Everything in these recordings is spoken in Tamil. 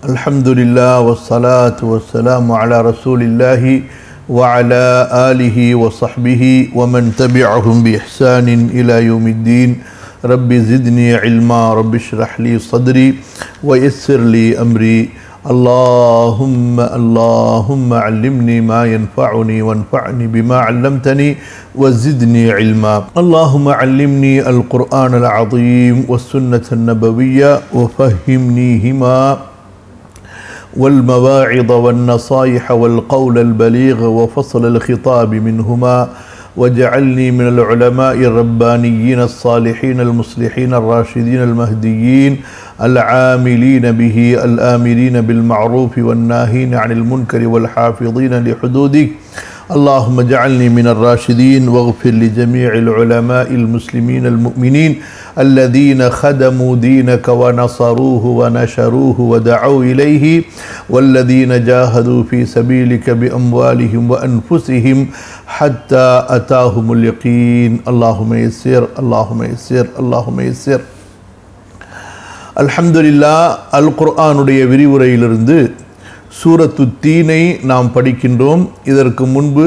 الحمد لله والصلاة والسلام على رسول الله وعلى آله وصحبه ومن تبعهم بإحسان إلى يوم الدين. رب زدني علما رب اشرح لي صدري ويسر لي أمري. اللهم علمني ما ينفعني وانفعني بما علمتني وزدني علما. اللهم علمني القرآن العظيم والسنة النبوية وفهمنيهما والمواعظ والنصائح والقول البليغ وفصل الخطاب منهما، وجعلني من العلماء الربانيين الصالحين المصلحين الراشدين المهديين العاملين به الآمرين بالمعروف والناهين عن المنكر والحافظين لحدودك. اللهم اجعلني من الراشدين واغفر لجميع العلماء المسلمين المؤمنين الذين خدموا دينك ونصروه ونشروه ودعوا إليه، والذين جاهدوا في سبيلك بأموالهم وأنفسهم حتى أتاهم اليقين. اللهم يسر اللهم يسر اللهم يسر. அல்ஹம்துலில்லாஹ். அல் குர்ஆனுடைய விரிவுரையிலிருந்து சூரத்து தீனை நாம் படிக்கின்றோம். இதற்கு முன்பு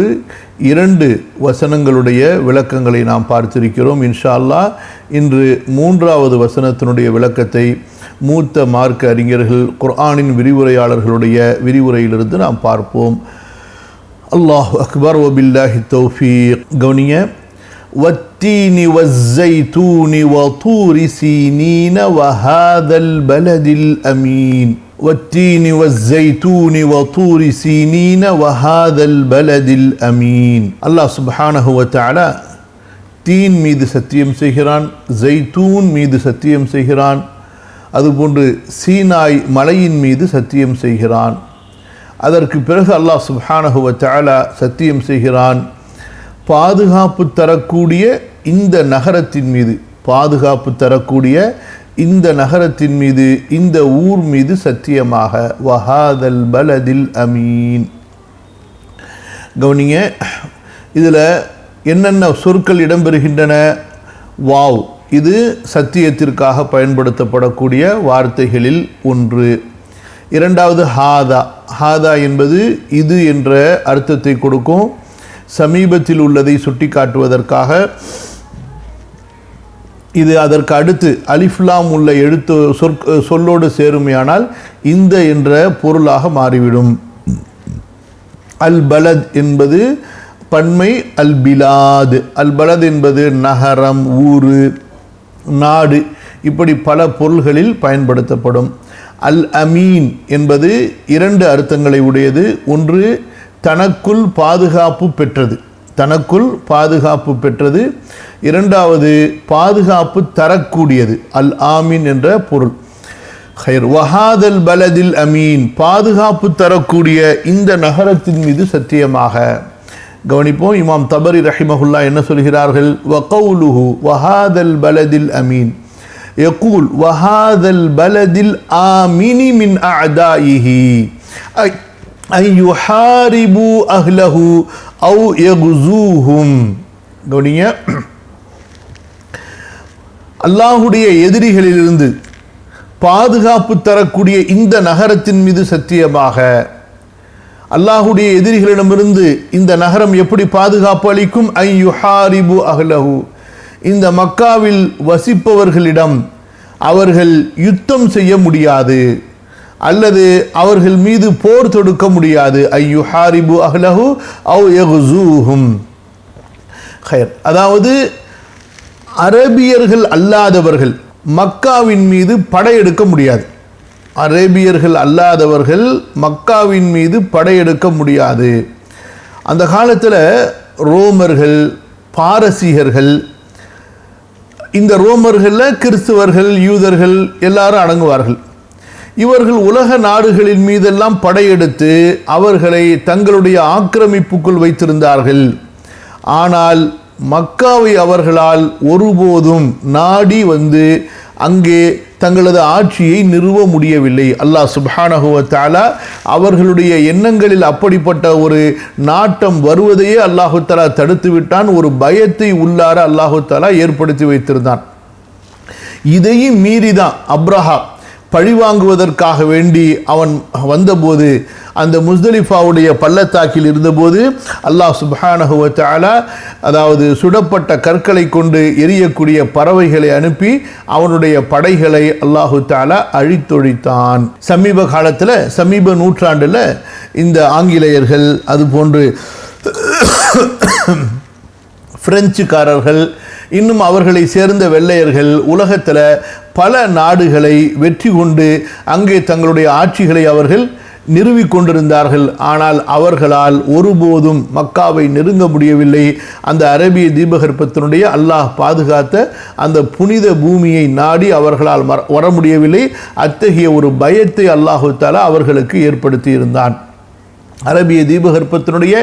2 வசனங்களுடைய விளக்கங்களை நாம் பார்த்திருக்கிறோம். இன்ஷா அல்லாஹ் இன்று 3வது வசனத்தினுடைய விளக்கத்தை மூத்த மார்க்க அறிஞர்கள் குர்ஆனின் விரிவுரையாளர்களுடைய விரிவுரையிலிருந்து நாம் பார்ப்போம். அல்லாஹு அக்பர் வபில்லாஹி தௌஃபீக். கவனிய வத்தீனி வஸ்ஸைத்தூனி வதூரி சீனீன வஹாதல் பலதில் அமீன். والتين والزيتون وطور سينين وهذا البلد الأمين. الله سبحانه وتعالى தீன் மீது சத்தியம் செய்கிறான், ஜைத்தூன் மீது சத்தியம் செய்கிறான், அதுபோன்று சீனாய் மலையின் மீது சத்தியம் செய்கிறான். அதற்கு பிறகு அல்லாஹ் சுப்ஹானஹு வ தஆலா சத்தியம் செய்கிறான், பாதுகாப்பு தரக்கூடிய இந்த நகரத்தின் மீது, பாதுகாப்பு தரக்கூடிய இந்த நகரத்தின் மீது, இந்த ஊர் மீது சத்தியமாக, வஹாதல் பலதில் அமீன். கவனிங்க, இதில் என்னென்ன சொற்கள் இடம்பெறுகின்றன? வாவ், இது சத்தியத்திற்காக பயன்படுத்தப்படக்கூடிய வார்த்தைகளில் ஒன்று. இரண்டாவது ஹாதா. ஹாதா என்பது இது என்ற அர்த்தத்தை கொடுக்கும். சமீபத்தில் உள்ளதை சுட்டி காட்டுவதற்காக இது அதற்கு அடுத்து அலிஃப்லாம் உள்ள எழுத்து சொல்லோடு சேருமையானால் இந்த என்ற பொருளாக மாறிவிடும். அல் பலத் என்பது பன்மை அல் பிலாத். அல் பலத் என்பது நகரம், ஊர், நாடு, இப்படி பல பொருள்களில் பயன்படுத்தப்படும். அல் அமீன் என்பது 2 அர்த்தங்களை உடையது. ஒன்று தனக்குள் பாதுகாப்பு பெற்றது, தனக்குள் பாதுகாப்பு பெற்றது. இரண்டாவது பாதுகாப்பு தரக்கூடியது, அல் ஆமீன் என்ற பொருள். ஹைர் வஹாதல் பலதில் அமீன், பாதுகாப்பு தரக்கூடிய இந்த நகரத்தின் மீது சத்தியமாக. கவனிப்போம், இமாம் தபரி ரஹிமஹுல்லா என்ன சொல்கிறார்கள்? வகவுலுஹு வஹாதல் பலதில் அமீன் யகூல் வஹாதல் பலதில் ஆமினி மின் அஅதாயிஹி ஐ யுஹாரிபு அஹ்லஹு அவு யகுஸூஹும். கவனிங்க, அல்லாஹுடைய எதிரிகளிலிருந்து பாதுகாப்பு தரக்கூடிய இந்த நகரத்தின் மீது சத்தியமாக. அல்லாஹுடைய எதிரிகளிடமிருந்து இந்த நகரம் எப்படி பாதுகாப்பு அளிக்கும்? ஐ யுஹாரிபு அஹ்லஹு, இந்த மக்காவில் வசிப்பவர்களிடம் அவர்கள் யுத்தம் செய்ய முடியாது அல்லது அவர்கள் மீது போர் தொடுக்க முடியாது. ஐ யுஹாரிபு அஹ்லஹு அவு யகுஸூஹும். ஹைர், அதாவது அரேபியர்கள் அல்லாதவர்கள் மக்காவின் மீது படையெடுக்க முடியாது. அரேபியர்கள் அல்லாதவர்கள் மக்காவின் மீது படையெடுக்க முடியாது. அந்த காலத்தில் ரோமர்கள், பாரசீகர்கள், இந்த ரோமர்களில் கிறிஸ்துவர்கள், யூதர்கள் எல்லாரும் அடங்குவார்கள். இவர்கள் உலக நாடுகளின் மீதெல்லாம் படையெடுத்து அவர்களை தங்களுடைய ஆக்கிரமிப்புக்குள் வைத்திருந்தார்கள். ஆனால் மக்காவை அவர்களால் ஒருபோதும் நாடி வந்து அங்கே தங்களது ஆட்சியை நிறுவ முடியவில்லை. அல்லாஹ் சுப்ஹானஹு வ தஆலா அவர்களுடைய எண்ணங்களில் அப்படிப்பட்ட ஒரு நாட்டம் வருவதையே அல்லாஹு தஆலா தடுத்து விட்டான். ஒரு பயத்தை உள்ளார அல்லாஹு தஆலா ஏற்படுத்தி வைத்திருந்தான். இதையும் மீறிதான் அப்ரஹா பழிவாங்குவதற்காக வேண்டி அவன் வந்தபோது அந்த முஸ்தலிஃபாவுடைய பள்ளத்தாக்கில் இருந்தபோது அல்லாஹ் சுப்ஹானஹு வ தஆலா அதாவது சுடப்பட்ட கற்களை கொண்டு எரியக்கூடிய பறவைகளை அனுப்பி அவனுடைய படைகளை அல்லாஹு தஆலா அழித்தொழித்தான். சமீப காலத்தில் சமீப நூற்றாண்டில் இந்த ஆங்கிலேயர்கள் அதுபோன்று பிரெஞ்சுக்காரர்கள் இன்னும் அவர்களை சேர்ந்த வெள்ளையர்கள் உலகத்தில் பல நாடுகளை வெற்றி கொண்டு அங்கே தங்களுடைய ஆட்சிகளை அவர்கள் நிறுவிக் கொண்டிருந்தார்கள். ஆனால் அவர்களால் ஒருபோதும் மக்காவை நெருங்க முடியவில்லை. அந்த அரேபிய தீபகற்பத்தினுடைய அல்லாஹ் பாதுகாத்த அந்த புனித பூமியை நாடி அவர்களால் வர முடியவில்லை. அத்தகைய ஒரு பயத்தை அல்லாஹு தஆலா அவர்களுக்கு ஏற்படுத்தி இருந்தான். அரபிய தீபகற்பத்தினுடைய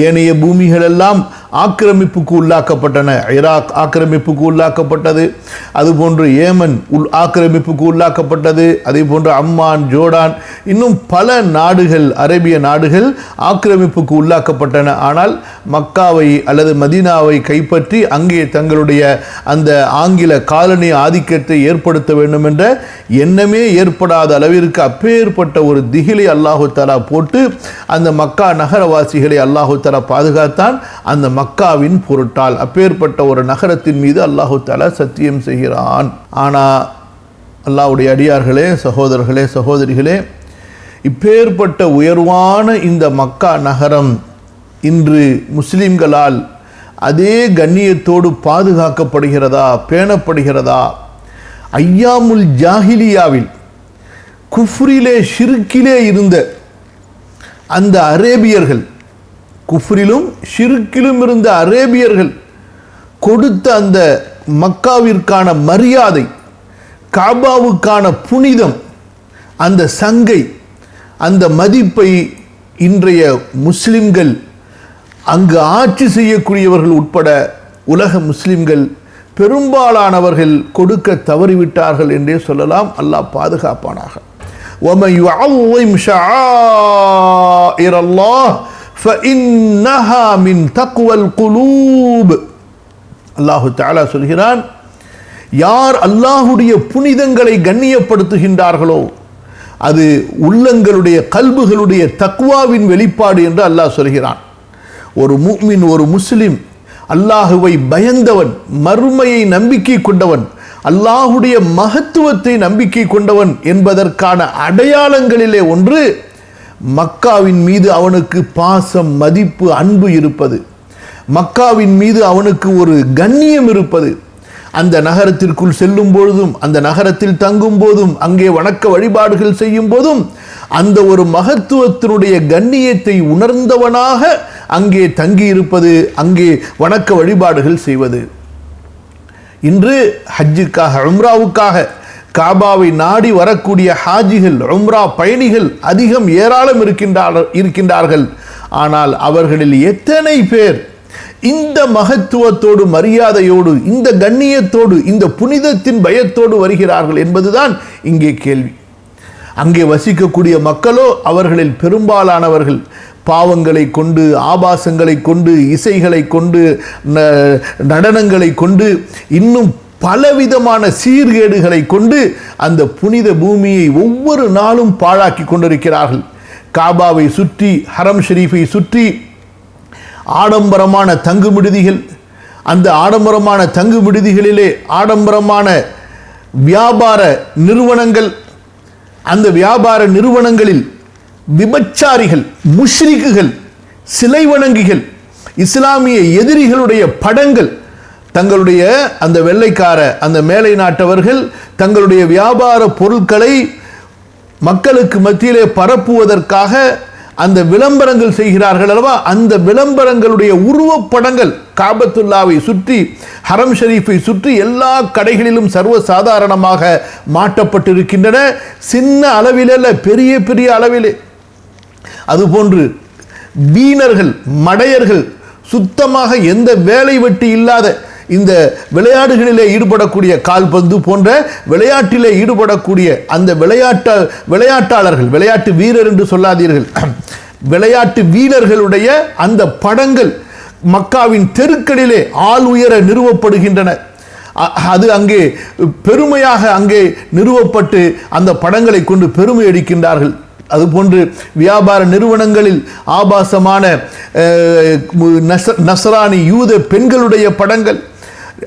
ஏனைய பூமிகள் எல்லாம் ஆக்கிரமிப்புக்கு உள்ளாக்கப்பட்டன. ஈராக் ஆக்கிரமிப்புக்கு உள்ளாக்கப்பட்டது, அதுபோன்று ஏமன் ஆக்கிரமிப்புக்கு உள்ளாக்கப்பட்டது, அதே போன்று அம்மான், ஜோர்டான், இன்னும் பல நாடுகள் அரேபிய நாடுகள் ஆக்கிரமிப்புக்கு உள்ளாக்கப்பட்டன. ஆனால் மக்காவை அல்லது மதீனாவை கைப்பற்றி அங்கே தங்களுடைய அந்த ஆங்கில காலனி ஆதிக்கத்தை ஏற்படுத்த வேண்டும் என்ற எண்ணமே ஏற்படாத அளவிற்கு அப்பேற்பட்ட ஒரு திகிலை அல்லாஹு தஆலா போட்டு அந்த மக்கா நகரவாசிகளை அல்லாஹு தஆலா பாதுகாத்தான். அந்த மக்காவின் பொருட்டால் அப்பேற்பட்ட ஒரு நகரத்தின் மீது அல்லாஹு தஆலா சத்தியம் செய்கிறான். ஆனால் அல்லாஹ்வுடைய அடியார்களே, சகோதரர்களே, சகோதரிகளே, இப்பேற்பட்ட உயர்வான இந்த மக்கா நகரம் இன்று முஸ்லிம்களால் அதே கண்ணியத்தோடு பாதுகாக்கப்படுகிறதா, பேணப்படுகிறதா? ஐயாமுல் ஜாஹிலியாவில் குஃப்ரிலே ஷிர்கிலே இருந்த அந்த அரேபியர்கள், குஃப்ரிலும் ஷிர்கிலும் இருந்த அரேபியர்கள் கொடுத்த அந்த மக்காவிற்கான மரியாதை, காபாவுக்கான புனிதம், அந்த சங்கை, அந்த மதிப்பை இன்றைய முஸ்லிம்கள், அங்கு ஆட்சி செய்யக்கூடியவர்கள் உட்பட உலக முஸ்லிம்கள் பெரும்பாலானவர்கள் கொடுக்க தவறிவிட்டார்கள் என்றே சொல்லலாம். அல்லாஹ் பாதுகாப்பானாக. وَمَنْ يُعَظِّمْ شَعَائِرَ اللَّهِ فَإِنَّهَا مِنْ تَقْوَى الْقُلُوبِ. அல்லாஹு தஆலா சொல்கிறான், யார் அல்லாஹுடைய புனிதங்களை கண்ணியப்படுத்துகின்றார்களோ அது உள்ளங்களுடைய கல்புகளுடைய தக்வாவின் வெளிப்பாடு என்று அல்லாஹ் சொல்கிறான். ஒரு முஃமின், ஒரு முஸ்லிம் அல்லாஹுவை பயந்தவன், மறுமையை நம்பிக்கை கொண்டவன், அல்லாஹுடைய மகத்துவத்தை நம்பிக்கை கொண்டவன் என்பதற்கான அடையாளங்களிலே ஒன்று மக்காவின் மீது அவனுக்கு பாசம், மதிப்பு, அன்பு இருப்பது, மக்காவின் மீது அவனுக்கு ஒரு கண்ணியம் இருப்பது. அந்த நகரத்திற்குள் செல்லும் பொழுதும், அந்த நகரத்தில் தங்கும் போதும், அங்கே வணக்க வழிபாடுகள் செய்யும் போதும் அந்த ஒரு மகத்துவத்தினுடைய கண்ணியத்தை உணர்ந்தவனாக அங்கே தங்கியிருப்பது, அங்கே வணக்க வழிபாடுகள் செய்வது. இன்று ஹஜ்ஜுக்காக, உம்ராவுக்காக காபாவை நாடி வரக்கூடிய ஹாஜிகள், உம்ரா பயணிகள் அதிகம் ஏராளம் இருக்கின்றார்கள். ஆனால் அவர்களில் எத்தனை பேர் இந்த மகத்துவத்தோடு, மரியாதையோடு, இந்த கண்ணியத்தோடு, இந்த புனிதத்தின் பயத்தோடு வருகிறார்கள் என்பதுதான் இங்கே கேள்வி. அங்கே வசிக்கக்கூடிய மக்களோ அவர்களில் பெரும்பாலானவர்கள் பாவங்களை கொண்டு, ஆபாசங்களை கொண்டு, இசைகளை கொண்டு, நடனங்களை கொண்டு, இன்னும் பலவிதமான சீர்கேடுகளை கொண்டு அந்த புனித பூமியை ஒவ்வொரு நாளும் பாழாக்கி கொண்டிருக்கிறார்கள். காபாவை சுற்றி, ஹரம் ஷரீஃபை சுற்றி ஆடம்பரமான தங்கு விடுதிகள், அந்த ஆடம்பரமான தங்கு விடுதிகளிலே ஆடம்பரமான வியாபார நிறுவனங்கள், அந்த வியாபார நிறுவனங்களில் விபச்சாரிகள், முஷ்ரிக்குகள், சிலை வணங்கிகள், இஸ்லாமிய எதிரிகளுடைய படங்கள், தங்களுடைய அந்த வெள்ளைக்கார அந்த மேலை நாட்டவர்கள் தங்களுடைய வியாபார பொருட்களை மக்களுக்கு மத்தியிலே பரப்புவதற்காக அந்த விளம்பரங்கள் செய்கிறார்கள் அல்லவா? அந்த விளம்பரங்களுடைய உருவப்படங்கள் காபத்துல்லாவை சுற்றி, ஹரம் ஷரீஃபை சுற்றி எல்லா கடைகளிலும் சர்வ சாதாரணமாக மாட்டப்பட்டிருக்கின்றன. சின்ன அளவிலே அல்ல, பெரிய பெரிய அளவிலே. அதுபோன்று வீணர்கள், மடையர்கள், சுத்தமாக எந்த வேலை வெட்டி இல்லாத இந்த விளையாடுகளிலே ஈடுபடக்கூடிய, கால்பந்து போன்ற விளையாட்டிலே ஈடுபடக்கூடிய அந்த விளையாட்டாளர்கள், விளையாட்டு வீரர் என்று சொல்லாதீர்கள், விளையாட்டு வீரர்களுடைய அந்த படங்கள் மக்காவின் தெருக்களிலே ஆள் உயர நிறுவப்படுகின்றன. அது அங்கே பெருமையாக அங்கே நிறுவப்பட்டு அந்த படங்களை கொண்டு பெருமை அடிக்கின்றார்கள். அதுபோன்று வியாபார நிறுவனங்களில் ஆபாசமான நஸ்ரானி யூத பெண்களுடைய படங்கள்,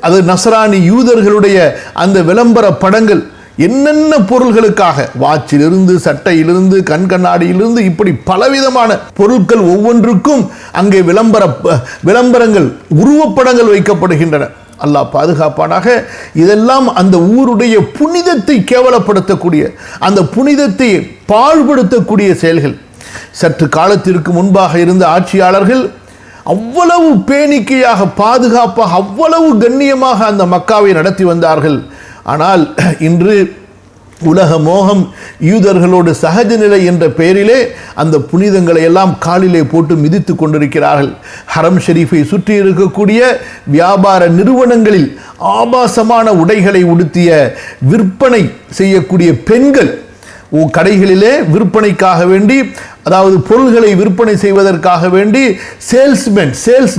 அது நஸ்ரானி யூதர்களுடைய அந்த விளம்பர படங்கள், என்னென்ன பொருள்களுக்காக, வாட்சிலிருந்து சட்டையிலிருந்து கண்ணாடியிலிருந்து இப்படி பலவிதமான பொருட்கள் ஒவ்வொன்றுக்கும் அங்கே விளம்பரங்கள் உருவப்படங்கள் வைக்கப்படுகின்றன. அல்லாஹ் பாதுகாப்பானாக. இதெல்லாம் அந்த ஊருடைய புனிதத்தை கேவலப்படுத்தக்கூடிய, அந்த புனிதத்தை பாழ்படுத்தக்கூடிய செயல்கள். சற்று காலத்திற்கு முன்பாக இருந்த ஆட்சியாளர்கள் அவ்வளவு பேணிக்கையாக பாதுகாப்பாக அவ்வளவு கண்ணியமாக அந்த மக்காவை நடத்தி வந்தார்கள். ஆனால் இன்று உலக மோகம், யூதர்களோடு சகஜ நிலை என்ற பெயரிலே அந்த புனிதங்களை எல்லாம் காலிலே போட்டு மிதித்து கொண்டிருக்கிறார்கள். ஹரம் ஷெரீஃபை சுற்றி இருக்கக்கூடிய வியாபார நிறுவனங்களில் ஆபாசமான உடைகளை உடுத்திய விற்பனை செய்யக்கூடிய பெண்கள் கடைகளிலே விற்பனைக்காக வேண்டி, அதாவது பொருள்களை விற்பனை செய்வதற்காக வேண்டி சேல்ஸ்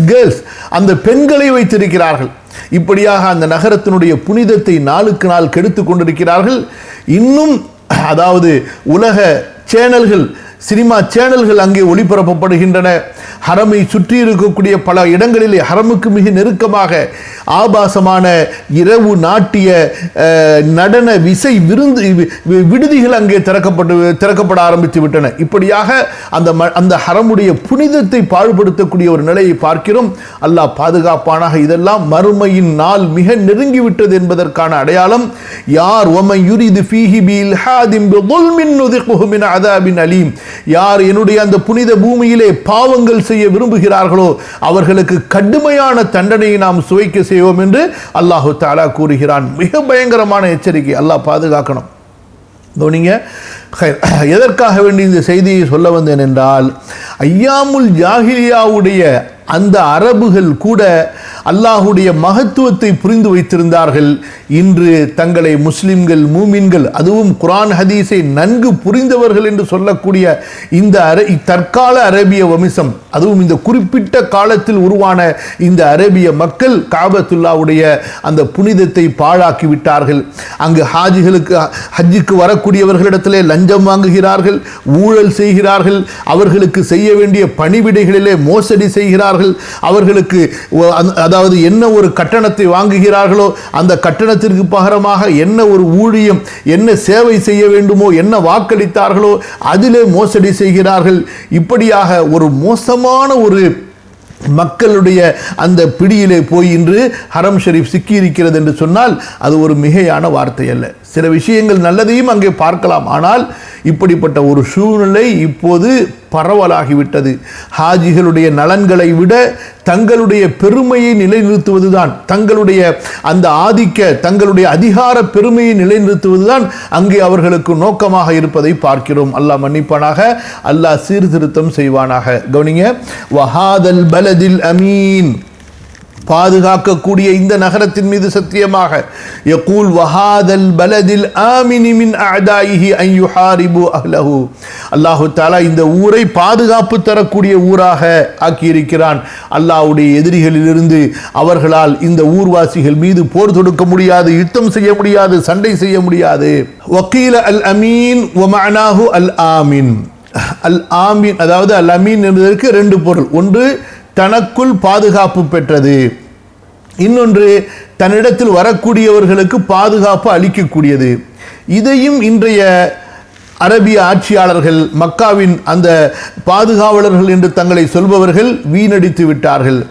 கேர்ள்ஸ் அந்த பெண்களை வைத்திருக்கிறார்கள். இப்படியாக அந்த நகரத்தினுடைய புனிதத்தை நாளுக்கு நாள் கெடுத்து கொண்டிருக்கிறார்கள். இன்னும் அதாவது உலக சேனல்கள், சினிமா சேனல்கள் அங்கே ஒளிபரப்பப்படுகின்றன. ஹரமை சுற்றி இருக்கக்கூடிய பல இடங்களிலே ஹரமுக்கு மிக நெருக்கமாக ஆபாசமான இரவு நாட்டிய நடன விசை விடுதிகள் அங்கே திறக்கப்பட ஆரம்பித்து விட்டன. இப்படியாக அந்த ஹரமுடைய புனிதத்தை பாழ்படுத்தக்கூடிய ஒரு நிலையை பார்க்கிறோம். அல்லாஹ் பாதுகாப்பானாக. இதெல்லாம் மறுமையின் நாள் மிக நெருங்கிவிட்டது என்பதற்கான அடையாளம். யார் வமன் யுரிது ஃபீஹி பில்ஹாதின் பிظுல்மின் நுதிகுஹு மின் அஸாபின் அலீம், யார் என்னுடைய அந்த புனித பூமியிலே பாவங்கள் செய்ய விரும்புகிறார்களோ அவர்களுக்கு கடுமையான தண்டனையை நாம் சுவைக்க செய்வோம் என்று அல்லாஹு தஆலா கூறுகிறான். மிக பயங்கரமான எச்சரிக்கை. அல்லாஹ் பாதுகாக்கணும். நீங்க எதற்காக வேண்டி இந்த செய்தியை சொல்ல வந்தேன் என்றால், ஐயாமுல் ஜாஹிலியாவுடைய அந்த அரபுகள் கூட அல்லாஹுடைய மகத்துவத்தை புரிந்து வைத்திருந்தார்கள். இன்று தங்களை முஸ்லிம்கள், மூமின்கள், அதுவும் குர்ஆன் ஹதீஸை நன்கு புரிந்தவர்கள் என்று சொல்லக்கூடிய இந்த தற்கால அரேபிய வம்சம், அதுவும் இந்த குறிப்பிட்ட காலத்தில் உருவான இந்த அரேபிய மக்கள் காபத்துல்லாவுடைய அந்த புனிதத்தை பாழாக்கி விட்டார்கள். அங்கு ஹஜ்ஜுக்கு வரக்கூடியவர்களிடத்திலே லஞ்சம் வாங்குகிறார்கள், ஊழல் செய்கிறார்கள், அவர்களுக்கு செய்ய வேண்டிய பணிவிடைகளிலே மோசடி செய்கிறார்கள். அவர்களுக்கு அதாவது என்ன ஒரு கட்டணத்தை வாங்குகிறார்களோ அந்த கட்டணத்திற்கு பகரமாக என்ன ஒரு ஊழியம், என்ன சேவை செய்ய வேண்டுமோ, என்ன வாக்களித்தார்களோ அதிலே மோசடி செய்கிறார்கள். இப்படியாக ஒரு மோசமான ஒரு மக்களுடைய அந்த பிடியிலே போய் இன்று ஹரம் ஷெரீஃப் சிக்கி இருக்கிறது என்று சொன்னால் அது ஒரு மிகையான வார்த்தை அல்ல. சில விஷயங்கள் நல்லதையும் அங்கே பார்க்கலாம். ஆனால் இப்படிப்பட்ட ஒரு சூழ்நிலை இப்போது பரவலாகிவிட்டது. ஹாஜிகளுடைய நலன்களை விட தங்களுடைய பெருமையை நிலைநிறுத்துவதுதான், தங்களுடைய அந்த தங்களுடைய அதிகார பெருமையை நிலைநிறுத்துவதுதான் அங்கே அவர்களுக்கு நோக்கமாக இருப்பதை பார்க்கிறோம். அல்லாஹ் மன்னிப்பானாக, அல்லாஹ் சீர்திருத்தம் செய்வானாக. கவனிங்க, வஹாதல் பலதில் அமீன், பாதுகாக்கக்கூடிய இந்த நகரத்தின் மீது சத்தியமாக, யகூல் வஹாதல் பலதில் ஆமினி மின் அஅதாயிஹி அன் யுஹாரிபு அஹ்லஹு, அல்லாஹு தஆலா இந்த ஊரை பாதுகாப்பு தரக்கூடிய ஊராக ஆக்கியிருக்கிறான். அல்லாஹ்வுடைய எதிரிகளிலிருந்து அவர்களால் இந்த ஊர்வாசிகள் மீது போர் தொடுக்க முடியாது, யுத்தம் செய்ய முடியாது, சண்டை செய்ய முடியாது. வகீல அல் அமீன் வ மஅனாஹு அல் ஆமின். அல் ஆமின் அதாவது அல் அமீன் என்பதற்கு ரெண்டு பொருள். ஒன்று தனக்குள் பாதுகாப்பு பெற்றது, இன்னொன்று தன்னிடத்தில் வரக்கூடியவர்களுக்கு பாதுகாப்பு அளிக்கக்கூடியது. இதையும் இன்றைய அரபிய ஆட்சியாளர்கள், மக்காவின் அந்த பாதுகாவலர்கள் என்று தங்களை சொல்பவர்கள் வீணடித்து விட்டார்கள்.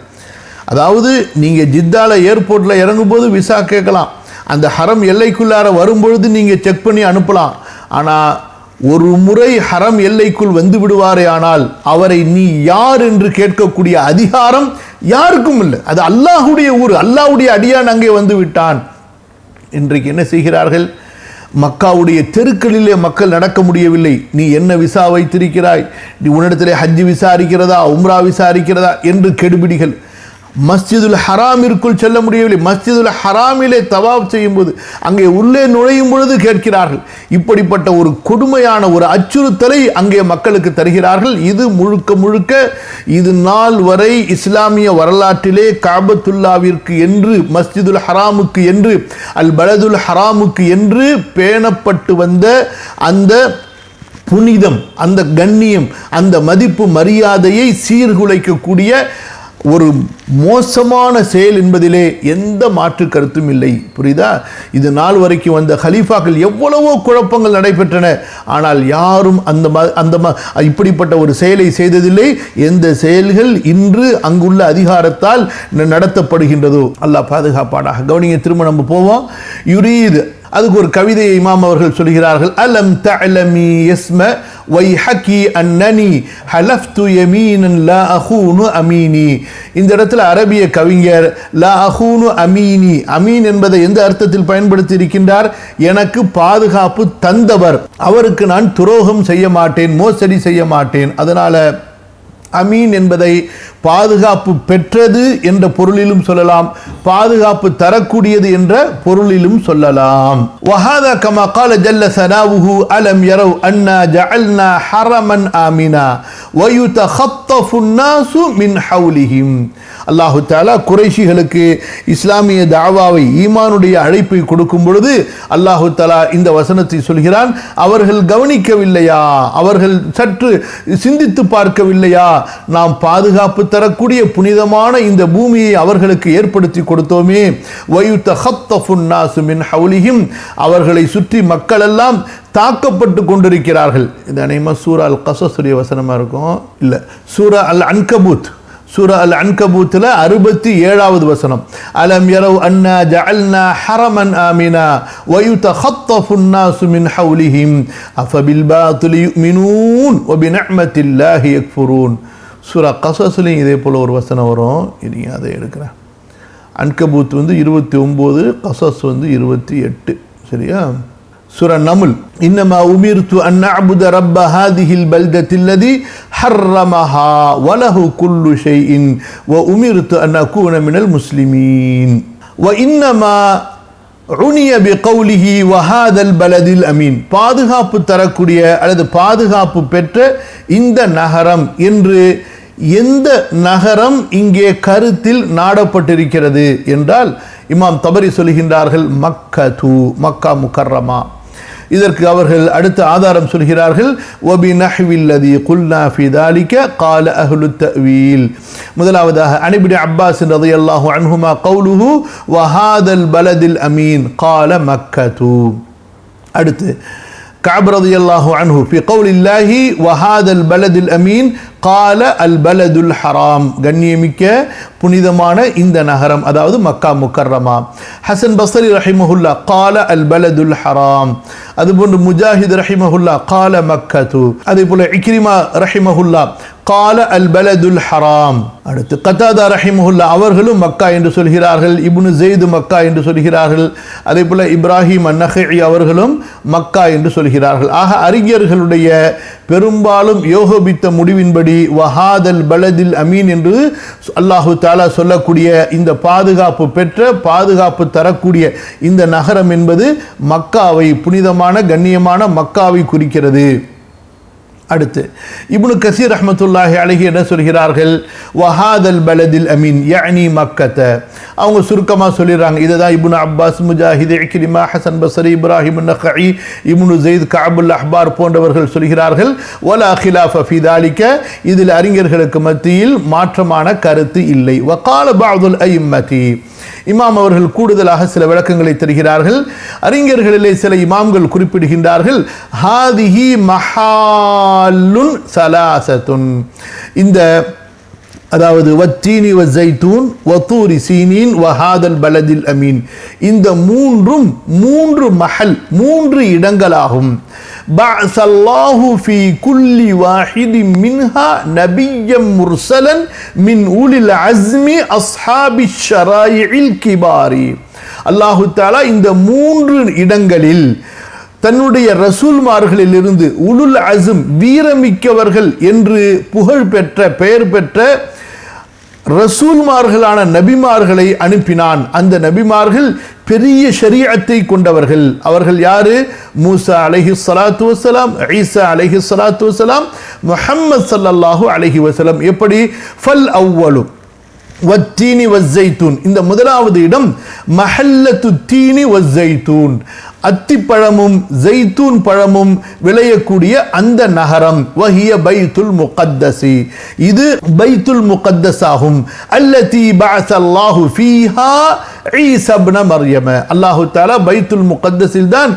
அதாவது நீங்கள் ஜித்தால ஏர்போர்ட்டில் இறங்கும்போது விசா கேட்கலாம், அந்த ஹரம் எல்லைக்குள்ளார வரும்பொழுது நீங்கள் செக் பண்ணி அனுப்பலாம். ஆனால் ஒரு முறை ஹரம் எல்லைக்குள் வந்து விடுவாரே ஆனால் அவரை நீ யார் என்று கேட்கக்கூடிய அதிகாரம் யாருக்கும் இல்லை. அது அல்லாஹுடைய ஊர், அல்லாஹுடைய அடியான் அங்கே வந்து விட்டான். இன்றைக்கு என்ன செய்கிறார்கள்? மக்காவுடைய தெருக்களிலே மக்கள் நடக்க முடியவில்லை. நீ என்ன விசா வைத்திருக்கிறாய், நீ உன்னிடத்திலே ஹஜ்ஜு விசா இருக்கிறதா, உம்ரா விசா இருக்கிறதா என்று கெடுபிடிகள். மஸ்ஜிதுல் ஹராமிற்குள் செல்ல முடியவில்லை. மஸ்ஜிதுல் ஹராமிலே தவாப் செய்யும் போது அங்கே உள்ளே நுழையும் பொழுது கேட்கிறார்கள். இப்படிப்பட்ட ஒரு கொடுமையான ஒரு அச்சுறுத்தலை அங்கே மக்களுக்கு தருகிறார்கள். இது முழுக்க முழுக்க இது நாள் வரை இஸ்லாமிய வரலாற்றிலே காபத்துல்லாவிற்கு என்று, மஸ்ஜிதுல் ஹராமுக்கு என்று, அல் பலதுல் ஹராமுக்கு என்று பேணப்பட்டு வந்த அந்த புனிதம், அந்த கண்ணியம், அந்த மதிப்பு மரியாதையை சீர்குலைக்கக்கூடிய ஒரு மோசமான செயல் என்பதிலே எந்த மாற்று கருத்தும் இல்லை. புரியுதா? இது நாள் வரைக்கும் வந்த ஹலீஃபாக்கள் எவ்வளவோ குழப்பங்கள் நடைபெற்றன. ஆனால் யாரும் இப்படிப்பட்ட ஒரு செயலை செய்ததில்லை. எந்த செயல்கள் இன்று அங்குள்ள அதிகாரத்தால் நடத்தப்படுகின்றதோ அல்லாஹ் பாதுகாப்பானாக. கவனிங்க, திரும்ப நம்ம போவோம். யுரீத், அதுக்கு ஒரு கவிதையை இமாம் அவர்கள் சொல்கிறார்கள். அலம் தஅலமி யஸ்ம வைஹகி அன்னனி ஹலஃப்து யமீனன் லா அஹூனு அமீனி. இந்த இடத்துல அரபிய கவிஞர் லா அஹூனு அமீனி, அமீன் என்பதை எந்த அர்த்தத்தில் பயன்படுத்தி இருக்கின்றார்? எனக்கு பாதுகாப்பு தந்தவர், அவருக்கு நான் துரோகம் செய்ய மாட்டேன், மோசடி செய்ய மாட்டேன். அதனால அமீன் என்பதை பாதுகாப்பு பெற்றது என்ற பொருளிலும் சொல்லலாம், பாதுகாப்பு தரக்கூடியது என்ற பொருளிலும் சொல்லலாம். வஹாதா கமா قال جل ثناؤه ألم يروا أنا جعلنا حرما آمنا ويتخطف الناس من حولهم. அல்லாஹு தஆலா குறைஷிகளுக்கு இஸ்லாமிய தாவாவை, ஈமானுடைய அழைப்பை கொடுக்கும் பொழுது அல்லாஹு தஆலா இந்த வசனத்தை சொல்கிறான். அவர்கள் கவனிக்கவில்லையா? அவர்கள் சற்று சிந்தித்து பார்க்கவில்லையா? நாம் பாதுகாப்பு தரக்கூடிய புனிதமான இந்த பூமியை அவர்களுக்கு ஏற்படுத்தி கொடுத்தோமே. வயுத்தஹத்தஃபுன் நாசு மின் ஹவுலிஹிம், அவர்களை சுற்றி மக்கள் எல்லாம் தாக்கப்பட்டு கொண்டிருக்கிறார்கள். இது அநேகமா சூரா அல் கஸஸுடைய வசனமா இருக்கும். இல்ல, சூரா அல் அன்கபூத், சூரா அல் அன்கபூத்ல 67வது வசனம். அலம் யரவ் அன்னா ஜஅல்னா ஹரமன் ஆமினா வயுதஹத்தஃபுன் நாசு மின் ஹவுலிஹிம் அஃபபில் பாத்திலி யுமினூன் வபிநிஅமத்தில்லாஹி யக்ஃபுரூன். சூரா கஸஸ்லையும் இதே போல ஒரு வசனம் வரும். இனி அதை எடுக்கிறேன். அன்கபூத் 29, கஸஸ் 28. சரியா? சூரா நமுல், இன்னமா உமிர்து அன் அஅபுத ரப்ப ஹாதிஹில் பல்தத்தில்லதி ஹர்ரமஹா வலஹு குல்லு ஷைஇன் வ உமிர்து அன் அகூன மினல் முஸ்லிமீன் வ இன்னமா உனிய பிகௌலிஹி வஹாதல் பலதில் அமீன். பாதுகாப்பு தரக்கூடிய அல்லது பாதுகாப்பு பெற்ற இந்த நகரம் என்று எந்த நகரம் இங்கே கருத்தில் நாடப்பட்டிருக்கிறது என்றால் இமாம் தபரி சொல்கின்றார்கள், மக்கா முக்கர்ரமா. இதற்கு அவர்கள் அடுத்த ஆதாரம் சொல்கிறார்கள், வபிநஹ்வில்லதி குல்னா ஃபி தாலிக கால அஹ்லுத் தஅவீல். முதலாவதாக அனிப்னு அப்பாஸ் ரலியல்லாஹு அன்ஹுமா கௌலுஹு வஹாதல் பலதில் அமீன் கால மக்கது. அடுத்து கஅப் ரலியல்லாஹு அன்ஹு ஃபி கௌலில்லாஹி வஹாதல் பலதில் அமீன் கால அல் பலதுல் ஹராம், கண்ணியமிக்க புனிதமான இந்த நகரம், அதாவது மக்கா முக்கர்ரமா. ஹசன் பஸ்ரி ரஹிமஹுல்லா கால அல் பலதுல் ஹராம். அதுபோன்று முஜாஹித் ரஹிமஹுல்லா கால மக்கது. அதே போல இக்ரிமா ரஹிமஹுல்லா கால அல் பலதுல் ஹராம். அடுத்து கதாதா ரஹிமஹுல்லா அவர்களும் மக்கா என்று சொல்கிறார்கள், இப்னு ஸெய்த் மக்கா என்று சொல்கிறார்கள். அதே போல இப்ராஹிம் அன்-நஹஇ அவர்களும் மக்கா என்று சொல்கிறார்கள். ஆக அறிஞர்களுடைய பெரும்பாலும் யோகபித்த முடிவின்படி வஹாதல் பலதில் அமீன் என்று அல்லாஹு தஆலா சொல்லக்கூடிய இந்த பாதுகாப்பு பெற்ற, பாதுகாப்பு தரக்கூடிய இந்த நகரம் என்பது மக்காவை, புனிதமான கண்ணியமான மக்காவை குறிக்கிறது. அடுத்து இப்னு கஸீர் ரஹ்மத்துல்லாஹி அலைஹி என்ன சொல்கிறார்கள்? வஹாதல் பலதில் அமீன் யஅனி மக்கத. அவங்க சுருக்கமாக சொல்லிடுறாங்க. இதுதான் இப்னு அப்பாஸ், முஜாஹித், இக்ரிமா, ஹசன் பஸ்ரி, இப்ராஹிம் அன்-நഖஇ, இப்னு ஸெய்த், கஅபுல் அஹ்பார் போன்றவர்கள் சொல்கிறார்கள், வலா கிலாஃப ஃபீ தாலிக, இதில் அறிஞர்களுக்கு மத்தியில் மாற்றமான கருத்து இல்லை. வகால பஅதுல் அய்யிம்மதி, இமாம் அவர்கள் கூடுதலாக சில விளக்கங்களை தருகிறார்கள். அறிஞர்களிலே சில இமாம்கள் குறிப்பிடுகின்றார்கள், ஹாதிஹி மஹாலுன் சலாசத்துன், இந்த அதாவது வத்தீனி வஸைத்தூன் வதூரி சீனின் வஹாதல் பலதில் அமீன், இந்த மூன்றும் 3 மஹல், 3 இடங்களாகும். பஅஸல்லாஹு ஃபீ குல்லி வாஹிதின் மின்ஹா நபிய்யம் முர்சலன் மின் உலில் அஸ்மி அஸ்ஹாபிஷ் ஷராயிஇல் கிபாரி. அல்லாஹு தஆலா இந்த 3 இடங்களில் தன்னுடைய ரசூல்மார்களிலிருந்து உலுல் அஸ்ம், வீரமிக்கவர்கள் என்று புகழ் பெற்ற, பெயர் பெற்ற ரசூல்மார்களான நபிமார்களை அனுப்பினான். அந்த நபிமார்கள் பெரிய ஷரீஅத்தை கொண்டவர்கள். அவர்கள் யாரு? மூசா அலைஹிஸ்ஸலாத்து வஸ்ஸலாம், ஈசா அலைஹிஸ்ஸலாத்து வஸ்ஸலாம், முஹம்மது ஸல்லல்லாஹு அலைஹி வஸல்லம். எப்படி? ஃபல் அவ்வலு வத்தீனி வஸ்ஸைத்தூன். இந்த முதலாவது இடம் மஹல்லத்து தீனி வஸ்ஸைத்தூன், அத்திப்பழமும் ஜைத்தூன் பழமும் விளையக்கூடிய அந்த நகரம். வஹிய பைத்துல் முகத்தஸி, இது பைத்துல் முகத்தஸ் ஆகும். அல்லதி பஅஸல்லாஹு ஃபீஹா ஈஸா இப்ன மர்யம, அல்லாஹ் தஆலா பைத்துல் முகத்தஸில் தான்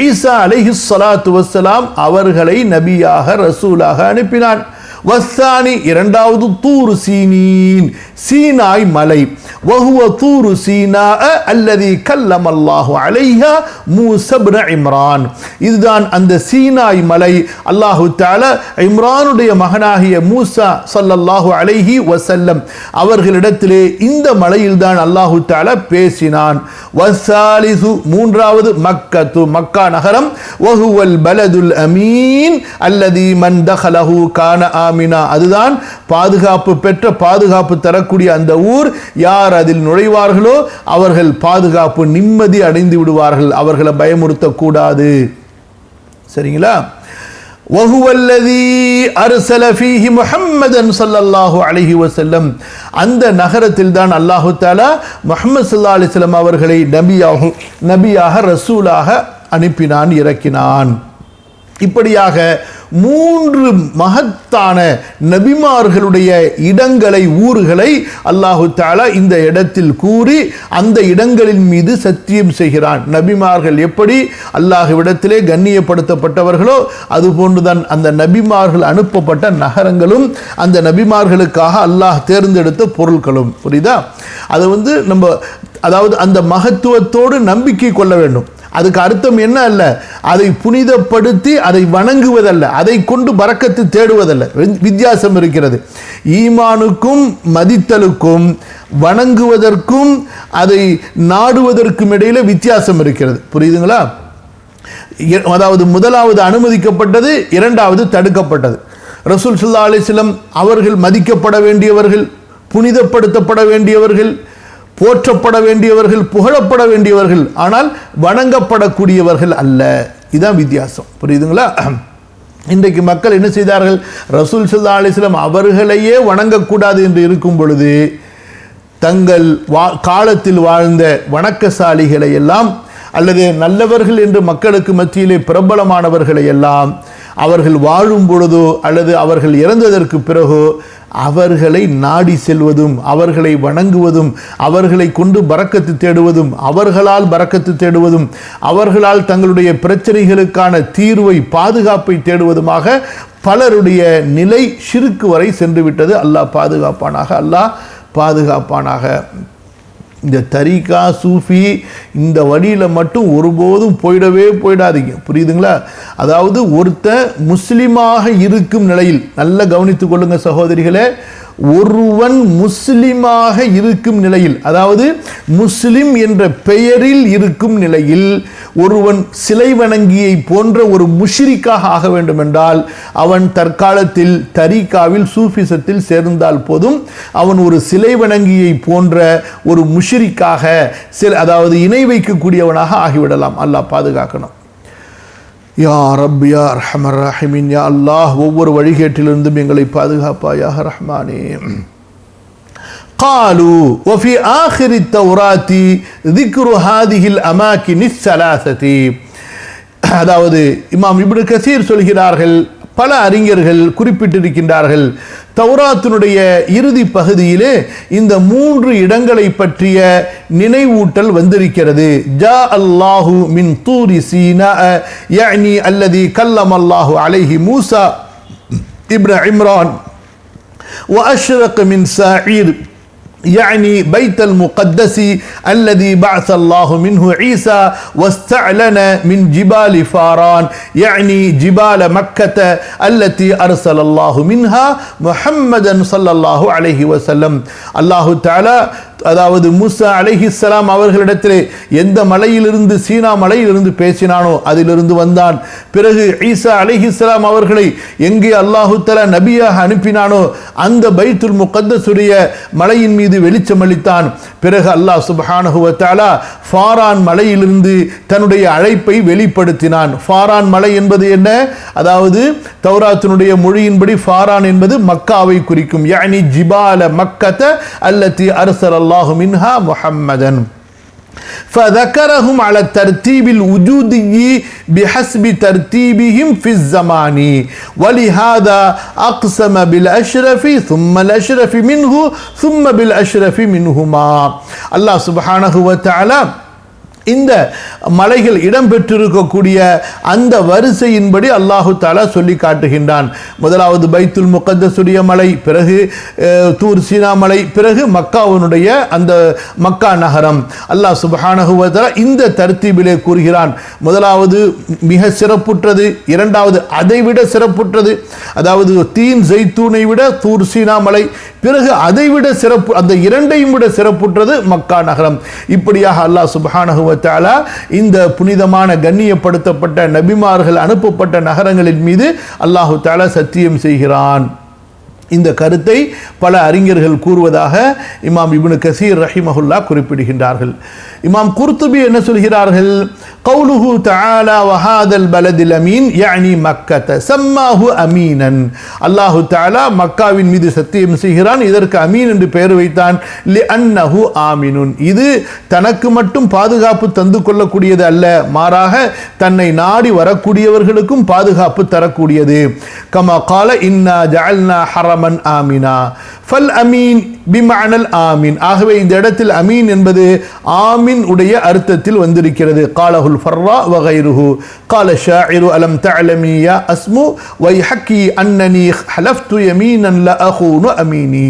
ஈசா அலைஹிஸ்ஸலாத்து வஸ்ஸலாம் அவர்களை நபியாக ரசூலாக அனுப்பினான். வஸ்ஸானி, இரண்டாவது தூர் சீனீன், சீனாய் மலை. வஹுவ தூர் சீனா அல்லதி கல்லமல்லாஹு அலைஹா மூஸா இப்ன இம்ரான், இதுதான் அந்த சீனாய் மலை. அல்லாஹ் தஆலா இம்ரானுடைய மகனாகிய மூஸா ஸல்லல்லாஹு அலைஹி வஸல்லம் அவர்களிடத்திலே இந்த மலையில் தான் அல்லாஹ் தஆலா பேசினான். வஸ்ஸாலிசு, மூன்றாவது மக்கத்து, மக்கா நகரம். வஹுவல் பலதுல் அமீன் அல்லதி மன் தഖலஹு கான ஆமினா, அதுதான் பாதுகாப்பு பெற்ற, பாதுகாப்பு தரக்கூடிய அந்த ஊர். யார் அதில் நுழைவார்களோ அவர்கள் பாதுகாப்பு, நிம்மதி அடைந்து விடுவார்கள். அவர்களை பயமுறுத்தக்கூடாது. சரிங்களா? வஹுவல்லதி அர்ஸல ஃபீஹி முஹம்மதன் ஸல்லல்லாஹு அலைஹி வஸல்லம், அந்த நகரத்தில் தான் அல்லாஹ் தஆலா முஹம்மது ஸல்லல்லாஹு அலைஹி வஸல்லம் அவர்களை நபியாக ரசூலாக அனுப்பினான், இறக்கினான். இப்படியாக மூன்று மகத்தான நபிமார்களுடைய இடங்களை, ஊர்களை அல்லாஹு தஆலா இந்த இடத்தில் கூறி அந்த இடங்களின் மீது சத்தியம் செய்கிறான். நபிமார்கள் எப்படி அல்லாஹ்விடத்திலே கண்ணியப்படுத்தப்பட்டவர்களோ அதுபோன்றுதான் அந்த நபிமார்கள் அனுப்பப்பட்ட நகரங்களும் அந்த நபிமார்களுக்காக அல்லாஹ் தேர்ந்தெடுத்த பொருட்களும். புரியுதா? அது நம்ம அதாவது அந்த மகத்துவத்தோடு நம்பிக்கை கொள்ள வேண்டும். அதுக்கு அர்த்தம் என்ன அல்ல, அதை புனிதப்படுத்தி அதை வணங்குவதல்ல, அதை கொண்டு பரக்கத்து தேடுவதல்ல. வித்தியாசம் இருக்கிறது. ஈமானுக்கும் மதித்தலுக்கும் வணங்குவதற்கும் அதை நாடுவதற்கும் இடையில வித்தியாசம் இருக்கிறது. புரியுதுங்களா? அதாவது முதலாவது அனுமதிக்கப்பட்டது, இரண்டாவது தடுக்கப்பட்டது. ரசூல் ஸல்லல்லாஹு அலைஹி வஸல்லம் அவர்கள் மதிக்கப்பட வேண்டியவர்கள், புனிதப்படுத்தப்பட வேண்டியவர்கள், போற்றப்பட வேண்டியவர்கள், புகழப்பட வேண்டியவர்கள், ஆனால் வணங்கப்படக்கூடியவர்கள் அல்ல. இதுதான் வித்தியாசம். புரியுதுங்களா? இன்றைக்கு மக்கள் என்ன செய்தார்கள்? ரசூல் ஸல்லல்லாஹு அலைஹி வஸல்லம் அவர்களையே வணங்கக்கூடாது என்று இருக்கும் பொழுது தங்கள் காலத்தில் வாழ்ந்த வணக்கசாலிகளை எல்லாம் அல்லது நல்லவர்கள் என்று மக்களுக்கு மத்தியிலே பிரபலமானவர்களை எல்லாம் அவர்கள் வாழும் பொழுதோ அல்லது அவர்கள் இறந்ததற்கு பிறகோ அவர்களை நாடி செல்வதும், அவர்களை வணங்குவதும், அவர்களை கொண்டு பரக்கத்து தேடுவதும், அவர்களால் பரக்கத்து தேடுவதும், அவர்களால் தங்களுடைய பிரச்சனைகளுக்கான தீர்வை, பாதுகாப்பை தேடுவதுமாக பலருடைய நிலை ஷிர்க் வரை சென்று விட்டது. அல்லாஹ் பாதுகாப்பானாக, அல்லாஹ் பாதுகாப்பானாக. இந்த தரீகா, சூஃபி, இந்த வழியில் மட்டும் ஒருபோதும் போயிடாதீங்க. புரியுதுங்களா? அதாவது ஒருத்தன் முஸ்லிமாக இருக்கும் நிலையில், நல்லா கவனித்துக் கொள்ளுங்க சகோதரிகளே, ஒருவன் முஸ்லிமாக இருக்கும் நிலையில், அதாவது முஸ்லிம் என்ற பெயரில் இருக்கும் நிலையில் ஒருவன் சிலை வணங்கியை போன்ற ஒரு முஷ்ரிக்காக ஆக வேண்டும் என்றால் அவன் தற்காலத்தில் தரீகாவில், சூஃபிசத்தில் சேர்ந்தால் போதும். அவன் ஒரு சிலை வணங்கியை போன்ற ஒரு முஷ்ரிக்காக, அதாவது இணை வைக்கக்கூடியவனாக ஆகிவிடலாம். அல்லாஹ் பாதுகாக்கணும். யா ரப் யா அர்ஹமர் ராஹிமீன், யா அல்லாஹ், ஒவ்வொரு வழிகேட்டிலிருந்தும் எங்களை பாதுகாப்பா யா ரஹ்மானே. قالوا وفي آخر التوراة ذكر هذه الأماكن الثلاثة. அதாவது இமாம் இப்னு கஸீர் சொல்கிறார்கள், பல அறிஞர்கள் குறிப்பிட்டிருக்கின்றார்கள், தௌராத்தினுடைய இறுதி பகுதியிலே இந்த மூன்று இடங்களை பற்றிய நினைவூட்டல் வந்திருக்கிறது. ஜா அல்லாஹு மின் தூரி சீனா யஅனி அல்லதி கல்லமல்லாஹு அலைஹி மூஸா இப்ன இம்ரான் وأشرق من ساعير يعني بيت المقدس الذي بعث الله منه عيسى واستعلن من جبال فاران يعني جبال مكة التي أرسل الله منها محمدا صلى الله عليه وسلم. الله تعالى அதாவது மூசா அலைஹிஸ்ஸலாம் அவர்களிடத்திலே எந்த மலையிலிருந்து சீனா மலையிலிருந்து பேசினானோ அதிலிருந்து வந்தான். பிறகு ஈசா அலைஹிஸ்ஸலாம் அவர்களை எங்கே அல்லாஹு தஆலா நபியாக அனுப்பினானோ அந்த பைத்துல் முகத்தஸுடைய மலையின் மீது வெளிச்சம் அளித்தான். பிறகு அல்லாஹ் சுப்ஹானஹு வ தஆலா ஃபாரான் மலையிலிருந்து தன்னுடைய அழைப்பை வெளிப்படுத்தினான். ஃபாரான் மலை என்பது என்ன? அதாவது தௌராத்தினுடைய மொழியின்படி ஃபாரான் என்பது மக்காவை குறிக்கும். யானி ஜிபால மக்கத அல்லதி அர்ஸலல்லாஹு மின்ஹா முஹம்மதன். فذكرهم على الترتيب الوجودي بحسب ترتيبهم في الزمان ولهذا أقسم بالأشرف ثم الأشرف منه ثم بالأشرف منهما. الله سبحانه وتعالى இந்த மலைகள் இடம்பெற்றிருக்கக்கூடிய அந்த வரிசையின்படி அல்லாஹு தஆலா சொல்லி காட்டுகின்றான். முதலாவது பைத்துல் முகத்தஸுடைய மலை, பிறகு தூர் சீனா மலை, பிறகு மக்காவினுடைய அந்த மக்கா நகரம். அல்லாஹ் சுப்ஹானஹு வ தஆலா இந்த தர்த்தீபிலே கூறுகிறான். முதலாவது மிக சிறப்புற்றது, இரண்டாவது அதைவிட சிறப்புற்றது, அதாவது தீன் ஜைத்தூனை விட தூர் சீனா மலை, பிறகு அதைவிட சிறப்பு, அந்த இரண்டையும் விட சிறப்புற்றது மக்கா நகரம். இப்படியாக அல்லாஹ் சுப்ஹானஹு வ தஆலா இந்த புனிதமான கண்ணியப்படுத்தப்பட்ட நபிமார்கள் அனுப்பப்பட்ட நகரங்களின் மீது அல்லாஹு தஆலா சத்தியம் செய்கிறான். இந்த கருத்தை பல அறிஞர்கள் கூறுவதாக இமாம் இப்னு கஸீர் ரஹிமஹுல்லா குறிப்பிடுகின்றார்கள். இமாம் குர்துபி என்ன சொல்கிறார்கள்? கௌலுஹு தஆலா வஹாதல் பலதில் அமீன் யானி மக்கத சம்மாஹு அமீனன். அல்லாஹு தஆலா மக்காவின் மீது சத்தியம் செய்கிறான், இதற்கு அமீன் என்று பெயர் வைத்தான். லிஅன்னஹு ஆமினுன், இது தனக்கு மட்டும் பாதுகாப்பு தந்து கொள்ளக்கூடியது அல்ல, மாறாக தன்னை நாடி வரக்கூடியவர்களுக்கும் பாதுகாப்பு தரக்கூடியது. கமா கால இன்னா ஜஅல்னா ஹரமன் ஆமினா ஃபல் அமீன் பிமஅனல் ஆமீன். ஆகவே இந்த இடத்தில் அமீன் என்பது ஆமீன் உடைய அர்த்தத்தில் வந்திருக்கிறது. காலஹுல் ஃபர்ரா வ கைருஹு கால ஷாஇரு அலம் தஅலமி யா அஸ்மு வைஹக்கி அன்னனி ஹலஃப்து யமீனன் லா அகூனு அமீனி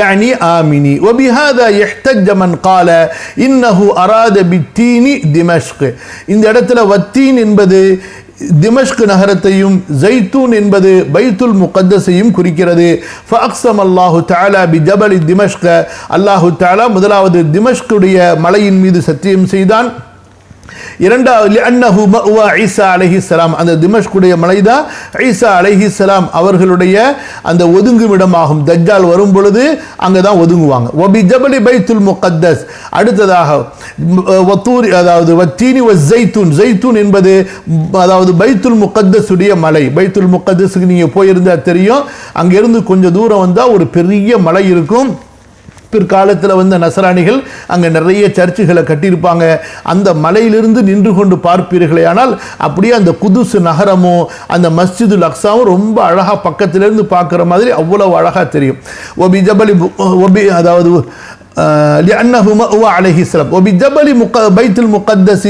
يعني آمني. وبهذا يحتج من قال إنه أراد بالتين دمشق. இந்த இடத்துல வத்தீன் என்பது திமஷ்க் நகரத்தையும் ஜைத்தூன் என்பது பைத்துல் முகத்தஸையும் குறிக்கிறது. ஃபஅக்ஸம அல்லாஹு தஆலா பிஜபலி திமஷ்க. அல்லாஹு தஆலா முதலாவது திமஷ்குடைய மலையின் மீது சத்தியம் செய்தான். இரண்டாவது லிஅன்னஹு மஅவா ஈசா அலைஹிஸ்ஸலாம், அந்த திமஷ்குடைய மலைதான் ஈசா அலைஹிஸ்ஸலாம் அவர்களுடைய அந்த ஒதுங்குமிடமாகும். தஜ்ஜால் வரும் பொழுது அங்கே தான் ஒதுங்குவாங்க. வபி ஜபலி பைத்துல் முகத்தஸ். அடுத்ததாக வத்தூர், அதாவது வத்தீனி வ ஜைத்தூன். ஜைத்தூன் என்பது அதாவது பைத்துல் முகத்தஸுடைய மலை. பைத்துல் முகத்தஸுக்கு நீங்கள் போயிருந்தால் தெரியும், அங்கேருந்து கொஞ்சம் தூரம் வந்தால் ஒரு பெரிய மலை இருக்கும். பிற்காலத்தில் வந்த நசராணிகள் அங்கே நிறைய சர்ச்சுகளை கட்டியிருப்பாங்க. அந்த மலையிலிருந்து நின்று கொண்டு பார்ப்பீர்களே ஆனால் அப்படியே அந்த குதுஸ் நகரமும் அந்த மஸ்ஜிதுல் அக்ஸாவும் ரொம்ப அழகாக பக்கத்திலிருந்து பார்க்குற மாதிரி அவ்வளவு அழகாக தெரியும். ஒபி ஜபலி ஒபி, அதாவது لأنه مأوى عليه السلام وبجبل بيت المقدس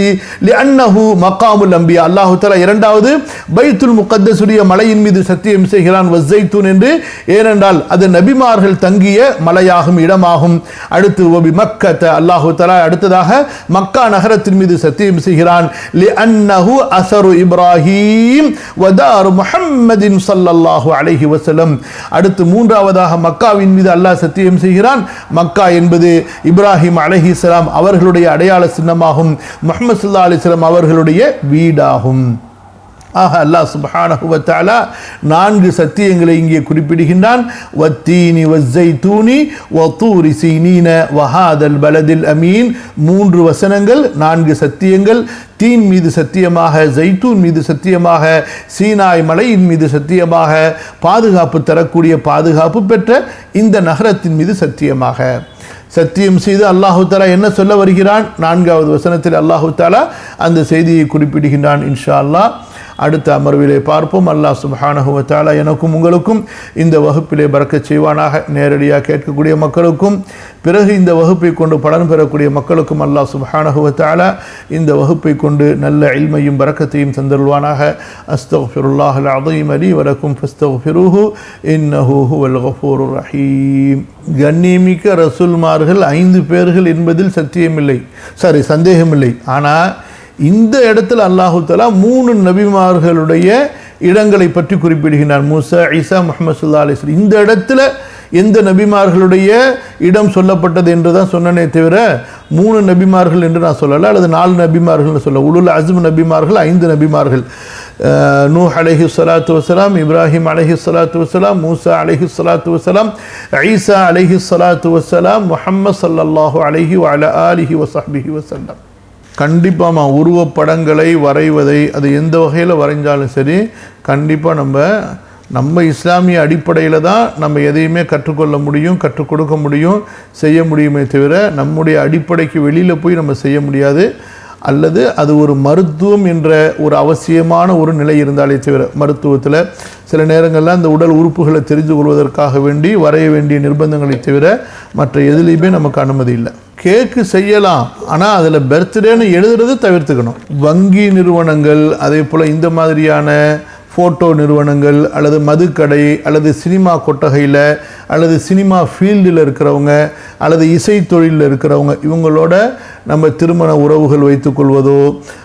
لأنه مقام الأنبياء. அல்லாஹ் தஆலா இரண்டாவது பைத்துல் முகத்தஸுடைய மலையின் மீது சத்தியம் செய்கிறான் வஸ்ஸைத்தூன் என்று, ஏனென்றால் அது நபிமார்கள் தங்கிய மலையாகும், இடமாகும். அடுத்து வபி மக்கத, அல்லாஹ் தஆலா அடுத்ததாக மக்கா நகரத்தின் மீது சத்தியம் செய்கிறான். لأنه أثر إبراهيم ودار محمد صلى الله عليه وسلم. அடுத்து மூன்றாவதாக மக்காவின் மீது அல்லாஹ் சத்தியம் செய்கிறான். மக்கா என்பது இப்ராஹிம் அலைஹிஸ்ஸலாம் அவர்களுடைய அடையாள சின்னமாகும், முஹம்மது ஸல்லல்லாஹு அலைஹி வஸல்லம் அவர்களுடைய வீடாகும். ஆக அல்லாஹ் சுப்ஹானஹு வ தஆலா நான்கு சத்தியங்களை இங்கே குறிப்பிடுகின்றான். வத்தீனி வஸ்ஸைத்தூனி வதூரி சீனீன வஹாதல் பலதில் அமீன். மூன்று வசனங்கள், நான்கு சத்தியங்கள். தீன் மீது சத்தியமாக, ஜைத்தூன் மீது சத்தியமாக, சீனாய் மலையின் மீது சத்தியமாக, பாதுகாப்பு தரக்கூடிய பாதுகாப்பு பெற்ற இந்த நகரத்தின் மீது சத்தியமாக. சத்தியம் செய்து அல்லாஹு தஆலா என்ன சொல்ல வருகிறான்? நான்காவது வசனத்தில் அல்லாஹு தஆலா அந்த செய்தியை குறிப்பிடுகின்றான். இன்ஷா அல்லாஹ் அடுத்த அமர்விலே பார்ப்போம். அல்லாஹ் சுப்ஹானஹு வ தஆலா எனக்கும் உங்களுக்கும் இந்த வகுப்பிலே பரக்கத் செய்வானாக. நேரடியாக கேட்கக்கூடிய மக்களுக்கும் பிறகு இந்த வகுப்பை கொண்டு பலன் பெறக்கூடிய மக்களுக்கும் அல்லாஹ் சுப்ஹானஹு வ தஆலா இந்த வகுப்பை கொண்டு நல்ல இல்மையும் பரக்கத்தையும் தந்தருள்வானாக. அஸ்தக்ஃபிருல்லாஹல் அஸீம் லி வ லக்கும் ஃபஸ்தக்ஃபிருஹு இன்னஹு ஹுவல் கஃபூருர் ரஹீம். கண்ணியமிக்க ரசூல்மார்கள் 5 பேர்கள் என்பதில் சத்தியமில்லை, சந்தேகமில்லை. ஆனால் இந்த இடத்துல அல்லாஹு தஆலா 3 நபிமார்களுடைய இடங்களை பற்றி குறிப்பிடுகின்றார். மூசா, ஈசா, முஹம்மது ஸல்லல்லாஹு அலைஹி வஸல்லம். இந்த இடத்துல எந்த நபிமார்களுடைய இடம் சொல்லப்பட்டது என்று தான் சொன்னனே தவிர 3 நபிமார்கள் என்று நான் சொல்லலை, அல்லது 4 நபிமார்கள் சொல்ல. உலுல் அஸ்ம் நபிமார்கள் 5 நபிமார்கள். நூஹ் அலைஹி ஸலாத்து வஸலாம், இப்ராஹிம் அலைஹி ஸலாத்து வஸலாம், மூசா அலைஹி ஸலாத்து வஸலாம், ஈசா அலைஹி ஸலாத்து வஸலாம், முஹம்மது ஸல்லல்லாஹு அலைஹி வ அலா ஆலிஹி வஸஹ்பிஹி வஸல்லம். கண்டிப்பாக உருவப்படங்களை வரைவதை அது எந்த வகையில் வரைஞ்சாலும் சரி, கண்டிப்பாக நம்ம இஸ்லாமிய அடிப்படையில் தான் நம்ம எதையுமே கற்றுக்கொள்ள முடியும், கற்றுக் கொடுக்க முடியும், செய்ய முடியுமே தவிர நம்முடைய அடிப்படைக்கு வெளியில் போய் நம்ம செய்ய முடியாது. அல்லது அது ஒரு மருத்துவம் என்ற ஒரு அவசியமான ஒரு நிலை இருந்தாலே தவிர, மருத்துவத்தில் சில நேரங்களில் அந்த உடல் உறுப்புகளை தெரிந்து கொள்வதற்காக வேண்டி வரைய வேண்டிய நிர்பந்தங்களை தவிர மற்ற எதுலேயுமே நமக்கு அனுமதி இல்லை. கேக்கு செய்யலாம், ஆனால் அதில் பர்த்டேன்னு எழுதுறது தவிர்த்துக்கணும். வங்கி நிறுவனங்கள், அதே போல் இந்த மாதிரியான ஃபோட்டோ நிறுவனங்கள், அல்லது மதுக்கடை, அல்லது சினிமா கொட்டகையில், அல்லது சினிமா ஃபீல்டில் இருக்கிறவங்க, அல்லது இசை தொழிலில் இருக்கிறவங்க, இவங்களோட நம்ம திருமண உறவுகள் வைத்துக்கொள்வதோ,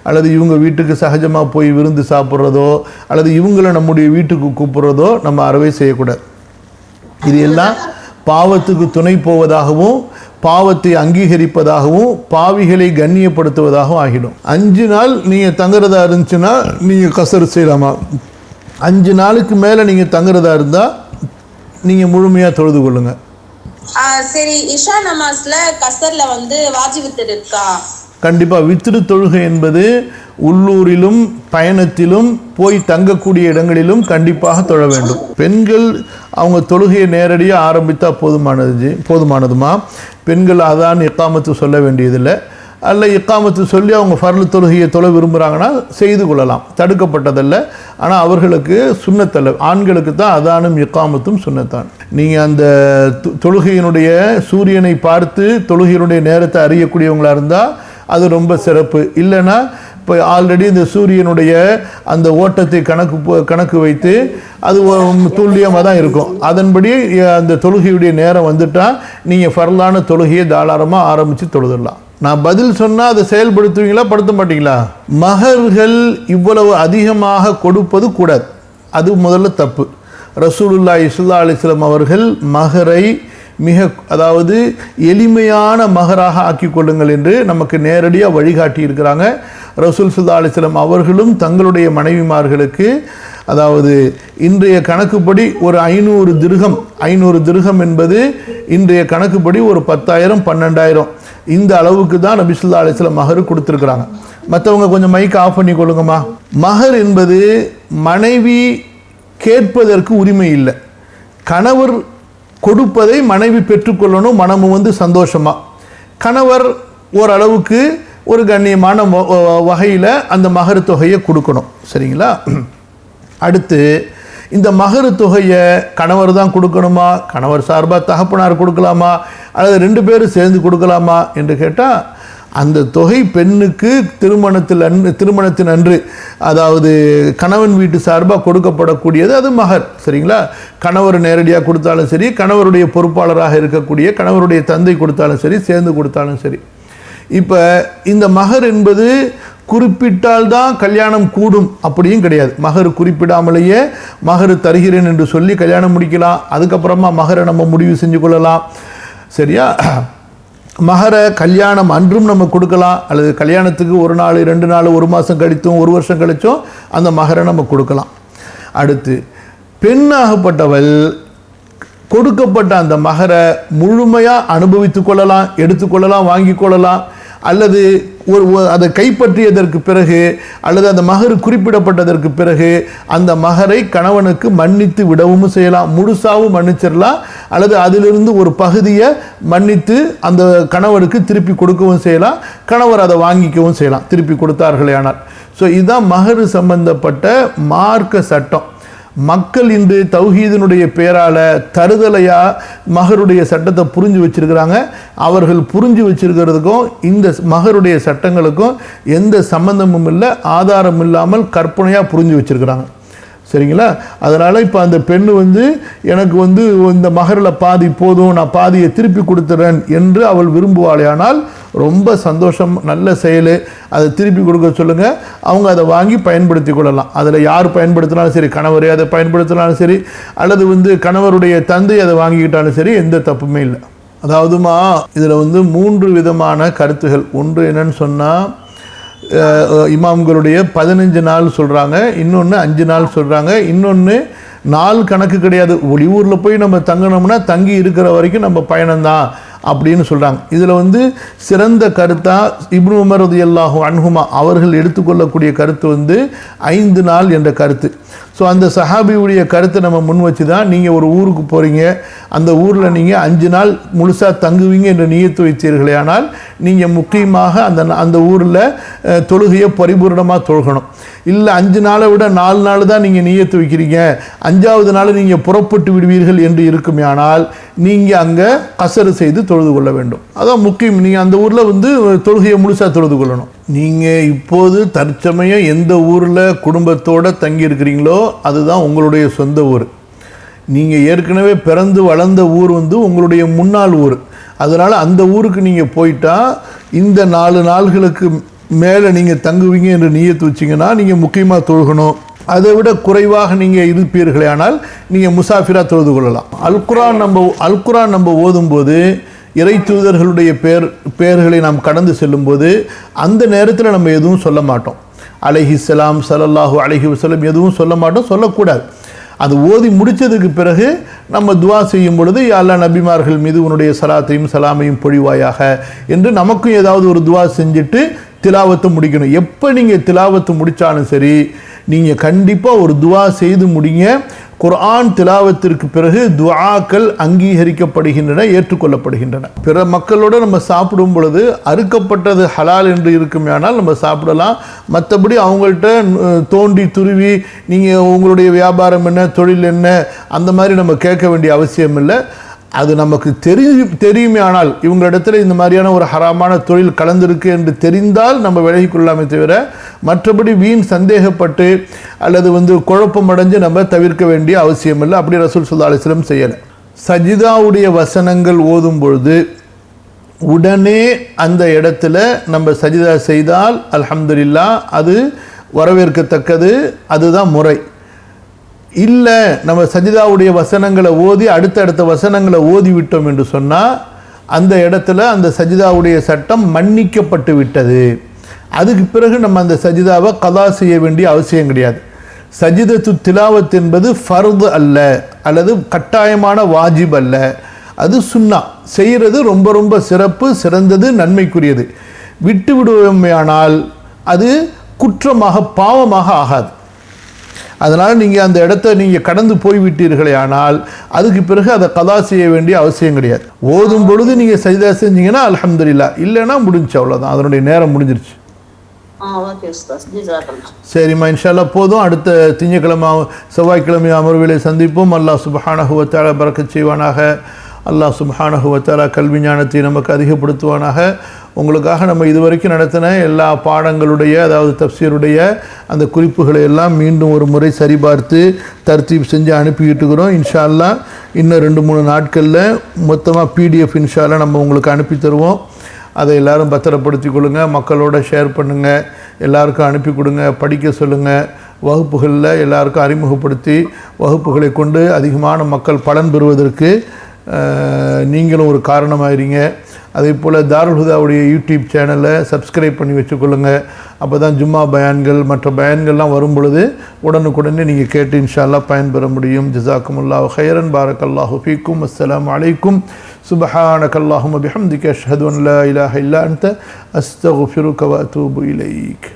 அல்லது இவங்க வீட்டுக்கு சகஜமாக போய் விருந்து சாப்பிட்றதோ, அல்லது இவங்களை நம்முடைய வீட்டுக்கு கூப்பிட்றதோ நம்ம அறவே செய்யக்கூடாது. இது எல்லாம் பாவத்துக்கு துணை போவதாகவும், பாவத்தை அங்கீகரிப்பதாகவும், பாவிகளை கண்ணியப்படுத்துவதாகவும் ஆகிடும். 5 நாள் நீங்கள் தங்குறதா இருந்துச்சுன்னா நீங்கள் கசரு செய்யலாமா? 5 நாளுக்கு மேலே நீங்கள் தங்குறதா இருந்தால் நீங்கள் முழுமையாக தொழுது கொள்ளுங்க. சரி, இஷா நமாஸ்ல கசர்ல வாஜிப் வித்ர் இருக்கா? கண்டிப்பாக வித்ரு தொழுகை என்பது உள்ளூரிலும் பயணத்திலும் போய் தங்கக்கூடிய இடங்களிலும் கண்டிப்பாக தொழ வேண்டும். பெண்கள் அவங்க தொழுகையை நேரடியாக ஆரம்பித்தா போதுமானதுமா. பெண்கள் அதான் இக்காமத்து சொல்ல வேண்டியதில்லை. அல்ல இக்காமத்து சொல்லி அவங்க ஃபர்லு தொழுகையை தொழ விரும்புகிறாங்கன்னா செய்து கொள்ளலாம், தடுக்கப்பட்டதல்ல. ஆனால் அவர்களுக்கு சுன்னத்தல்ல, ஆண்களுக்கு தான் அதானும் இக்காமத்தும் சுன்னத்தான். நீங்கள் அந்த தொழுகையினுடைய சூரியனை பார்த்து தொழுகையினுடைய நேரத்தை அறியக்கூடியவங்களாக இருந்தால் அது ரொம்ப சிறப்பு. இல்லைன்னா இப்போ ஆல்ரெடி இந்த சூரியனுடைய அந்த ஓட்டத்தை கணக்கு வைத்து அது துல்லியமாக தான் இருக்கும். அதன்படி அந்த தொழுகையுடைய நேரம் வந்துட்டால் நீங்கள் ஃபர்லான தொழுகையை தாராளமாக ஆரம்பித்து தொழுதுடலாம். நான் பதில் சொன்னால் அதை செயல்படுத்துவீங்களா, படுத்த மாட்டீங்களா? மகர்கள் இவ்வளவு அதிகமாக கொடுப்பது கூடாது, அது முதல்ல தப்பு. ரசூலுல்லாஹி ஸல்லல்லாஹு அலைஹி வஸல்லம் அவர்கள் மகரை அதாவது எளிமையான மகராக ஆக்கிக் கொள்ளுங்கள் என்று நமக்கு நேரடியாக வழிகாட்டி இருக்கிறாங்க. ரசூல் ஸல்லல்லாஹு அலைஹி வஸல்லம் அவர்களும் தங்களுடைய மனைவிமார்களுக்கு, அதாவது இன்றைய கணக்குப்படி ஒரு 500 திர்ஹம் என்பது இன்றைய கணக்குப்படி ஒரு 10,000 12,000 இந்த அளவுக்கு தான் நபி ஸல்லல்லாஹு அலைஹி வஸல்லம் மஹர் கொடுத்துருக்குறாங்க. மற்றவங்க கொஞ்சம் மைக் ஆஃப் பண்ணி கொள்ளுங்கம்மா. மஹர் என்பது மனைவி கேட்பதற்கு உரிமை இல்லை, கணவர் கொடுப்பதை மனைவி பெற்றுக்கொள்ளணும். மனமும் சந்தோஷமா, கணவர் ஓரளவுக்கு ஒரு கண்ணியமான வகையில் அந்த மஹர் தொகையை கொடுக்கணும். சரிங்களா? அடுத்து இந்த மஹர் தொகையை கணவர் தான் கொடுக்கணுமா, கணவர் சார்பாக தகப்பனார் கொடுக்கலாமா, அல்லது 2 பேரும் சேர்ந்து கொடுக்கலாமா என்று கேட்டால், அந்த தொகை பெண்ணுக்கு திருமணத்தின் அன்று, அதாவது கணவன் வீட்டு சார்பாக கொடுக்கப்படக்கூடியது அது மஹர். சரிங்களா? கணவர் நேரடியாக கொடுத்தாலும் சரி, கணவருடைய பொறுப்பாளராக இருக்கக்கூடிய கணவருடைய தந்தை கொடுத்தாலும் சரி, சேர்ந்து கொடுத்தாலும் சரி. இப்போ இந்த மஹர் என்பது குறிப்பிட்டால்தான் கல்யாணம் கூடும் அப்படியும் கிடையாது. மஹர் குறிப்பிடாமலேயே மஹர் தருகிறேன் என்று சொல்லி கல்யாணம் முடிக்கலாம். அதுக்கப்புறமா மஹரை நம்ம முடிவு செஞ்சு கொள்ளலாம். சரியா? மஹரை கல்யாணம் அன்றும் நம்ம கொடுக்கலாம், அல்லது கல்யாணத்துக்கு 1 நாள் 2 நாள் 1 மாதம் கழித்தும் 1 வருஷம் கழித்தும் அந்த மஹரை நம்ம கொடுக்கலாம். அடுத்து பெண்ணாகப்பட்டவள் கொடுக்கப்பட்ட அந்த மஹரை முழுமையாக அனுபவித்து கொள்ளலாம், எடுத்துக்கொள்ளலாம், வாங்கி கொள்ளலாம். அல்லது அதை கைப்பற்றியதற்கு பிறகு, அல்லது அந்த மஹர் குறிப்பிடப்பட்டதற்கு பிறகு அந்த மஹரை கணவனுக்கு மன்னித்து விடவும் செய்யலாம், முழுசாவும் மன்னிச்சிடலாம். அல்லது அதிலிருந்து ஒரு பகுதியை மன்னித்து அந்த கணவருக்கு திருப்பி கொடுக்கவும் செய்யலாம், கணவர் அதை வாங்கிக்கவும் செய்யலாம் திருப்பி கொடுத்தார்களே ஆனால். ஸோ இதுதான் மஹர் சம்பந்தப்பட்ட மார்க்க சட்டம். மக்கள் இன்று தௌஹீதினுடைய பேரால் தருதலையாக மஹருடைய சட்டத்தை புரிஞ்சு வச்சிருக்கிறாங்க. அவர்கள் புரிஞ்சு வச்சிருக்கிறதுக்கும் இந்த மஹருடைய சட்டங்களுக்கும் எந்த சம்பந்தமும் இல்லை, ஆதாரம் இல்லாமல் கற்பனையாக புரிஞ்சு வச்சிருக்கிறாங்க. சரிங்களா? அதனால் இப்போ அந்த பெண்ணு எனக்கு இந்த மஹரில் பாதி போதும், நான் பாதியை திருப்பி கொடுத்துறேன் என்று அவள் விரும்புவாளே ஆனால் ரொம்ப சந்தோஷம், நல்ல செயல், அதை திருப்பி கொடுக்க சொல்லுங்கள். அவங்க அதை வாங்கி பயன்படுத்தி கொள்ளலாம். அதில் யார் பயன்படுத்தினாலும் சரி, கணவரே அதை பயன்படுத்தினாலும் சரி, அல்லது கணவருடைய தந்தை அதை வாங்கிக்கிட்டாலும் சரி, எந்த தப்புமே இல்லை. அதாவதுமா இதில் 3 விதமான கருத்துகள். ஒன்று என்னன்னு சொன்னால், இமாம்களுடைய 15 நாள் சொல்கிறாங்க, இன்னொன்று 5 நாள் சொல்கிறாங்க, இன்னொன்று நாள் கணக்கு கிடையாது, வெளியூரில் போய் நம்ம தங்கினோம்னா தங்கி இருக்கிற வரைக்கும் நம்ம பயணம்தான் அப்படின்னு சொல்கிறாங்க. இதில் சிறந்த கருத்தாக இப்னு உமர் ரலியல்லாஹு அன்ஹுமா அவர்கள் எடுத்துக்கொள்ளக்கூடிய கருத்து 5 நாள் என்ற கருத்து. ஸோ அந்த சஹாபியுடைய கருத்தை நம்ம முன் வச்சு தான் நீங்கள் ஒரு ஊருக்கு போகிறீங்க, அந்த ஊரில் நீங்கள் 5 நாள் முழுசாக தங்குவீங்க என்று நியத்து வைத்தீர்களே, ஆனால் நீங்கள் முக்கியமாக அந்த ஊரில் தொழுகையை பரிபூர்ணமாக தொழுகணும். இல்லை 5 நாளை விட 4 நாள் தான் நீங்கள் நியத்து வைக்கிறீங்க, 5ஆவது நாள் நீங்கள் புறப்பட்டு விடுவீர்கள் என்று இருக்குமே, ஆனால் நீங்கள் அங்கே கசரு செய்து தொழுது கொள்ள வேண்டும். அதான் முக்கியம். நீங்கள் அந்த ஊரில் தொழுகையை முழுசாக தொழுது கொள்ளணும். நீங்கள் இப்போது தற்சமயம் எந்த ஊரில் குடும்பத்தோடு தங்கி இருக்கிறீங்களோ அதுதான் உங்களுடைய சொந்த ஊர். நீங்கள் ஏற்கனவே பிறந்து வளர்ந்த ஊர் உங்களுடைய முன்னாள் ஊர். அதனால் அந்த ஊருக்கு நீங்கள் போயிட்டா இந்த 4 நாள்களுக்கு மேலே நீங்கள் தங்குவீங்க என்று நியத்து வச்சிங்கன்னா நீங்கள் முக்கியமாக தொழுகணும். அதை விட குறைவாக நீங்கள் இருப்பீர்களே, ஆனால் நீங்கள் முசாஃபிராக தொழுது கொள்ளலாம். அல்குரான் நம்ம ஓதும்போது இறை தூதர்களுடைய பெயர்களை நாம் கடந்து செல்லும்போது அந்த நேரத்தில் நம்ம எதுவும் சொல்ல மாட்டோம். அலைஹிஸ்ஸலாம், ஸல்லல்லாஹு அலைஹி வஸல்லம் எதுவும் சொல்ல மாட்டோம், சொல்லக்கூடாது. அது ஓதி முடித்ததுக்கு பிறகு நம்ம துவா செய்யும் பொழுது, யா அல்லாஹ் நபிமார்கள் மீது உன்னுடைய சலாத்தையும் சலாமையும் பொழிவாயாக என்று நமக்கும் ஏதாவது ஒரு துவா செஞ்சுட்டு திலாவத்தை முடிக்கணும். எப்போ நீங்கள் திலாவத்தை முடித்தாலும் சரி, நீங்கள் கண்டிப்பாக ஒரு துவா செய்து முடிங்க. குர்ஆன் திலாவத்திற்கு பிறகு துஆக்கள் அங்கீகரிக்கப்படுகின்றன, ஏற்றுக்கொள்ளப்படுகின்றன. பிற மக்களோடு நம்ம சாப்பிடும் பொழுது அறுக்கப்பட்டது ஹலால் என்று இருக்குமேனால் நம்ம சாப்பிடலாம். மற்றபடி அவங்கள்ட்ட தோண்டி துருவி நீங்கள் உங்களுடைய வியாபாரம் என்ன, தொழில் என்ன, அந்த மாதிரி நம்ம கேட்க வேண்டிய அவசியம் இல்லை. அது நமக்கு தெரியுமே, ஆனால் இவங்களிடத்தில் இந்த மாதிரியான ஒரு ஹராமான தொழில் கலந்திருக்கு என்று தெரிந்தால் நம்ம விலகிக்கொள்ளாமே தவிர, மற்றபடி வீண் சந்தேகப்பட்டு அல்லது குழப்பம் அடைஞ்சு நம்ம தவிர்க்க வேண்டிய அவசியம் இல்லை. அப்படி ரசூல் ஸல்லல்லாஹு அலைஹி வஸல்லம் செய்யலை. சஜிதாவுடைய வசனங்கள் ஓதும் பொழுது உடனே அந்த இடத்துல நம்ம சஜிதா செய்தால் அல்ஹம்துலில்லாஹ், அது வரவேற்கத்தக்கது, அதுதான் முறை. இல்லை நம்ம சஜிதாவுடைய வசனங்களை ஓதி அடுத்தடுத்த வசனங்களை ஓதி விட்டோம் என்று சொன்னால் அந்த இடத்துல அந்த சஜிதாவுடைய சட்டம் மன்னிக்கப்பட்டு விட்டது. அதுக்கு பிறகு நம்ம அந்த சஜிதாவை கதா செய்ய வேண்டிய அவசியம் கிடையாது. சஜிதத்து திலாவத் என்பது ஃபர்து அல்ல, அல்லது கட்டாயமான வாஜிப் அல்ல, அது சுன்னா. செய்கிறது ரொம்ப ரொம்ப சிறப்பு, சிறந்தது, நன்மைக்குரியது. விட்டு விடுவோமையானால் அது குற்றமாக, பாவமாக ஆகாது. அதனால் நீங்கள் அந்த இடத்த நீங்கள் கடந்து போய்விட்டீர்களே, ஆனால் அதுக்கு பிறகு அதை கதா செய்ய வேண்டிய அவசியம் கிடையாது. ஓதும் பொழுது நீங்கள் சஜிதா செஞ்சீங்கன்னா அல்ஹம்துலில்லாஹ், இல்லைன்னா முடிஞ்சு, அவ்வளோதான், அதனுடைய நேரம் முடிஞ்சிருச்சு. சரிம்மா, இன்ஷா அல்லாஹ் போதும். அடுத்த திங்கட்கிழமை செவ்வாய்க்கிழமை அமர்விலை சந்திப்போம். அல்லாஹ் சுப்ஹானஹு வ தஆலா பரக்கத் செய்வானாக. அல்லாஹ் சுப்ஹானஹு வ தஆலா கல்வி ஞானத்தை நமக்கு அதிகப்படுத்துவானாக. உங்களுக்காக நம்ம இதுவரைக்கும் நடத்தின எல்லா பாடங்களுடைய, அதாவது தஃப்சீருடைய அந்த குறிப்புகளை எல்லாம் மீண்டும் ஒரு முறை சரிபார்த்து தர்த்தீப் செஞ்சு அனுப்பிக்கிட்டுக்கிறோம். இன்ஷா அல்லாஹ் இன்னும் 2-3 நாட்களில் மொத்தமாக PDF இன்ஷா அல்லாஹ் நம்ம உங்களுக்கு அனுப்பி தருவோம். அதை எல்லோரும் பத்திரப்படுத்தி கொள்ளுங்க, மக்களோட ஷேர் பண்ணுங்கள், எல்லாருக்கும் அனுப்பி கொடுங்க, படிக்க சொல்லுங்கள். வகுப்புகளில் எல்லாருக்கும் அறிமுகப்படுத்தி வகுப்புகளை கொண்டு அதிகமான மக்கள் பலன் பெறுவதற்கு நீங்களும் ஒரு காரணமாகிறீங்க. அதே போல் தாருல் ஹுதாவுடைய யூடியூப் சேனலை சப்ஸ்கிரைப் பண்ணி வச்சுக்கொள்ளுங்க. அப்போ தான் ஜும்மா பயான்கள் மற்ற பயான்கள்லாம் வரும் பொழுது உடனுக்குடனே நீங்கள் கேட்டு இன்ஷா அல்லாஹ் பயன்பெற முடியும். ஜஸாக்குமுல்லாஹு ஹைரன், பாரக்கல்லாஹு ஃபீக்கும். அஸ்ஸலாமு அலைக்கும். சுப்ஹானக்கல்லாஹும்ம பிஹம்திக அஷ்ஹது அன் லா இலாஹா இல்லா அன்த அஸ்தக்ஃபிருக வ அத்தூபு இலைக்.